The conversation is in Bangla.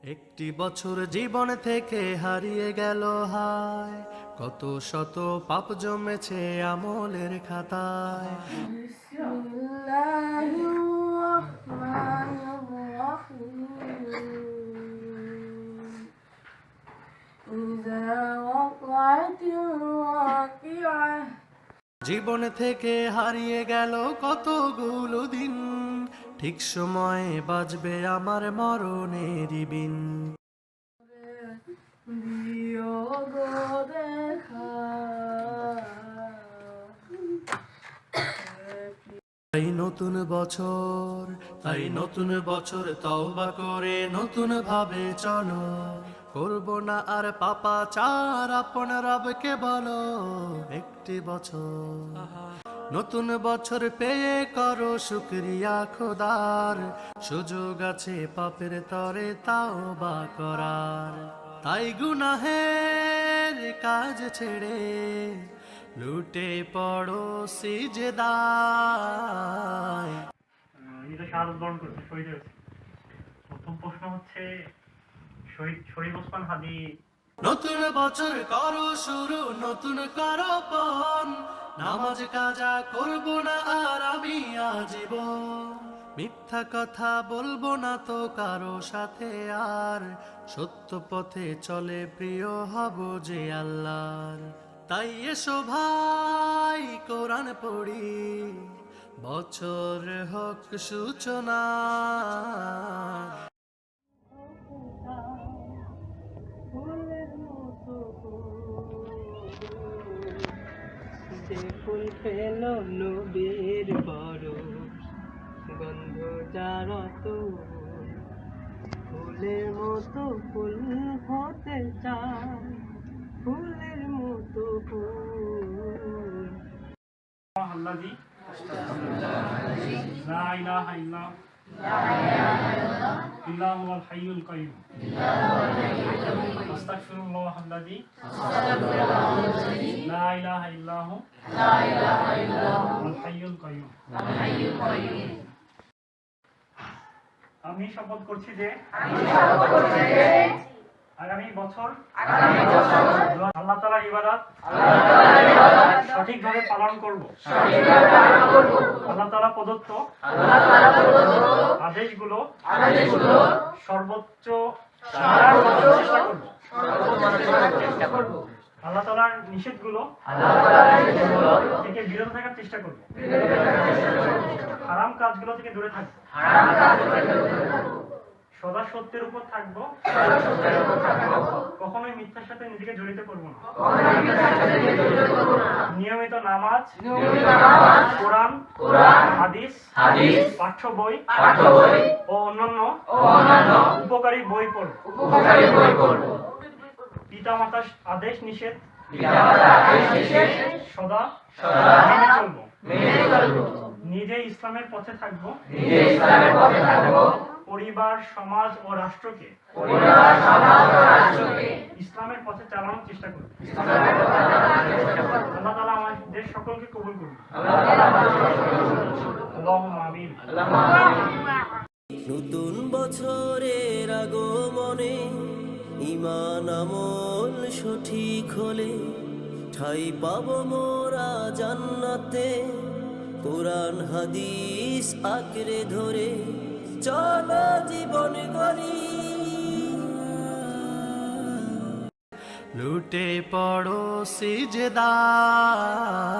একটি বছর জীবন থেকে হারিয়ে গেল হায়, কত শত পাপ জমেছে আমলের খাতায়। জীবন থেকে হারিয়ে গেল কতগুলো দিন, ঠিক সময়ে বাজবে আমার মরণেরই বিন। তাই নতুন বছর তওবা করে নতুন ভাবে চলো, করব না আর পাপাচার, আপন রবকে বলো। একটি বছর নতুন বছর পেয়ে করো শুকরিয়া খোদার, সুযোগ আছে পাপের তরে তাওবা করার। তাই গুনাহের কাজ ছেড়ে লুটে পড়ো সিজদায়। শাহাদাত বরণ করছে, শহীদ হয়েছে। প্রথম প্রশ্ন হচ্ছে শহীদ শরীফ ওসমান হাদি। নতুন বছর করো শুরু, নতুন করো পণ, নামাজ কাজা করব না আর আমি আজীবন। মিথ্যা কথা বলবো না তো কারো সাথে আর, সত্য পথে চলে প্রিয় হব যে আল্লাহর। তাই এসো ভাই কোরআন পড়ি, বছর হোক সূচনা। ফুল ফেলো নবীর বড় গন্ধ যার ফুলের মতো ফুল হতে চায়, ফুলের মতো ফুল। আল্লাযী লা ইলাহা ইল্লা হুয়াল হাইয়ুল কাইয়্যুম। আস্তাগফিরুল্লাহ আল্লাযী লা ইলাহা ইল্লা হুয়াল হাইয়ুল কাইয়্যুম। আমি শপথ করছি যে আগামী বছর আল্লাহ তাআলার ইবাদত সঠিকভাবে পালন করব। আল্লাহ তাআলা প্রদত্ত আদেশগুলো সর্বোচ্চ চেষ্টা করব। আল্লাহ তাআলার নিষেধগুলো থেকে বিরত থাকার চেষ্টা করব। হারাম কাজগুলো থেকে দূরে থাকব। সদা সত্যের উপর থাকব, কখনোই মিথ্যার সাথে নিজেকে জড়িত করব না। নিয়মিত নামাজ, কোরআন, হাদিস, পাঠ্য বই ও অন্যান্য উপকারী বই পড়ব। পিতামাতার আদেশ নিষেধ সদা মেনে চলব। নিজে ইসলামের পথে থাকব। পরিবার, সমাজ ও রাষ্ট্রকে ইসলামের পথে চালানোর চেষ্টা করব। আল্লাহ তাআলা আমাদের সকলকে কবুল করুন। আল্লাহুম্মা আমিন। নতুন বছরের আগমনে ঈমান আমল সঠিক হলে ঠাই পাবো মোরা জান্নাতে। কোরআন হাদিস আঁকড়ে ধরে চলো জীবন গড়ি। লুটে পড়ো সিজদায়।